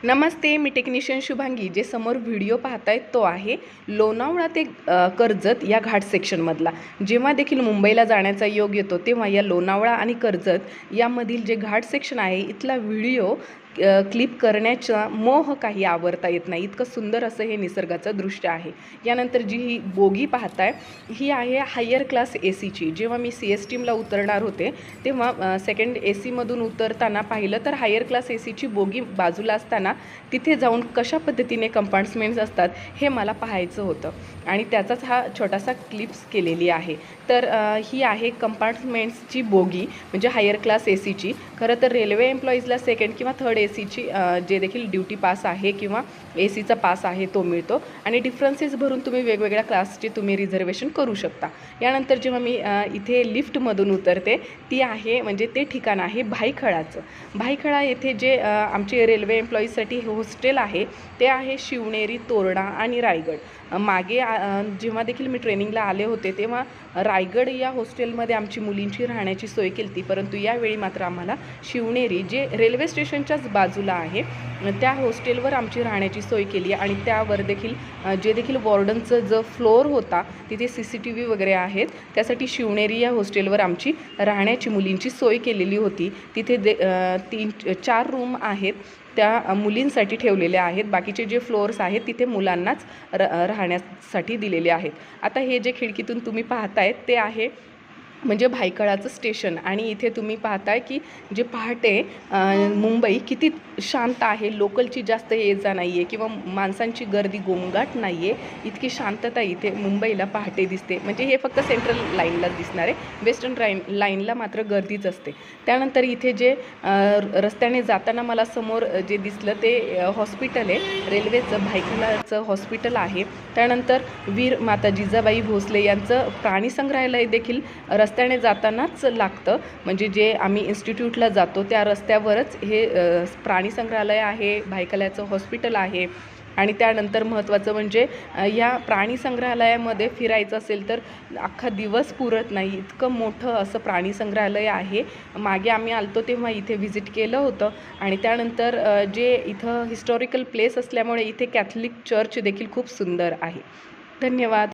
नमस्ते, मी technician Shubhangi. जे समोर video पाहतायत तो आहे लोणावळा ते कर्जत या घाट सेक्शनमधला. जेव्हा देखील मुंबईला जाण्याचा योग येतो तेव्हा या लोणावळा आणि कर्जत यामधील जे घाट सेक्शन आहे इथला व्हिडिओ क्लिप करण्याचा मोह काही आवरता येत नाही. इतकं सुंदर असं हे निसर्गाचं दृश्य आहे. यानंतर जी ही बोगी पाहताय ही आहे हायर क्लास ACची. जेव्हा मी CSTला उतरणार होते तेव्हा सेकंड ACमधून उतरताना पाहिलं तर हायर क्लास ACची बोगी बाजूला असताना तिथे जाऊन कशा पद्धतीने कंपार्टमेंट्स असतात हे मला पाहायचं होतं आणि त्याचाच हा छोटासा क्लिप्स केलेली आहे. तर ही आहे कंपार्टमेंट्सची बोगी म्हणजे हायर क्लास ACची. खरं तर रेल्वे एम्प्लॉईजला सेकंड किंवा थर्ड ACची जे देखील ड्युटी पास आहे किंवा ACचा पास आहे तो मिळतो आणि डिफरन्सेस भरून तुम्ही वेगवेगळ्या क्लासचे तुम्ही रिझर्वेशन करू शकता. यानंतर जेव्हा मी इथे लिफ्टमधून उतरते ती आहे म्हणजे ते ठिकाण आहे भायखळाचं. भायखळा येथे जे आमचे रेल्वे एम्प्लॉईजसाठी हॉस्टेल आहे ते आहे शिवनेरी, तोरणा आणि रायगड. मागे जेव्हा देखील मी ट्रेनिंगला आले होते तेव्हा रायगड या हॉस्टेलमध्ये आमची मुलींची राहण्याची सोय केली होती, परंतु यावेळी मात्र आम्हाला शिवनेरी जे रेल्वे स्टेशनच्याच बाजूला आहे त्या हॉस्टेलवर आमची राहण्याची सोय केली आणि त्यावर देखील जे देखील वॉर्डनचं जो फ्लोअर होता तिथे CCTV वगैरे आहेत. त्यासाठी शिवनेरी या हॉस्टेलवर आमची राहण्याची मुलींची सोय केलेली होती. तिथे 3-4 रूम आहेत त्या मुलींसाठी ठेवलेल्या आहेत. बाकीचे जे फ्लोअर्स आहेत तिथे मुलांनाच राहण्यासाठी दिलेले आहेत. आता हे जे खिडकीतून तुम्ही पाहतायत ते आहे म्हणजे भायखळाचं स्टेशन आणि इथे तुम्ही पाहताय की जे पहाटे मुंबई किती शांत आहे. लोकलची जास्त ये जा नाही आहे किंवा माणसांची गर्दी गोंगाट नाही आहे. इतकी शांतता इथे मुंबईला पहाटे दिसते. म्हणजे हे फक्त सेंट्रल लाईनलाच दिसणार आहे, वेस्टर्न लाईनला मात्र गर्दीच असते. त्यानंतर इथे जे रस्त्याने जाताना मला समोर जे दिसलं ते हॉस्पिटल आहे, रेल्वेचं भायखळाचं हॉस्पिटल आहे. त्यानंतर वीर माता जिजाबाई भोसले यांचं प्राणी संग्रहालय देखील रस्त्याने जातानाच लागतं. म्हणजे जे आम्ही इन्स्टिट्यूटला जातो त्या रस्त्यावरच हे प्राणी संग्रहालय आहे, भायखळ्याचं हॉस्पिटल आहे. आणि त्यानंतर महत्त्वाचं म्हणजे या प्राणी संग्रहालयामध्ये फिरायचं असेल तर अख्खा दिवस पुरत नाही, इतकं मोठं असं प्राणी संग्रहालय आहे. मागे आम्ही आलतो तेव्हा इथे व्हिजिट केलं होतं आणि त्यानंतर जे इथं हिस्टॉरिकल प्लेस असल्यामुळे इथे कॅथलिक चर्च देखील खूप सुंदर आहे. धन्यवाद.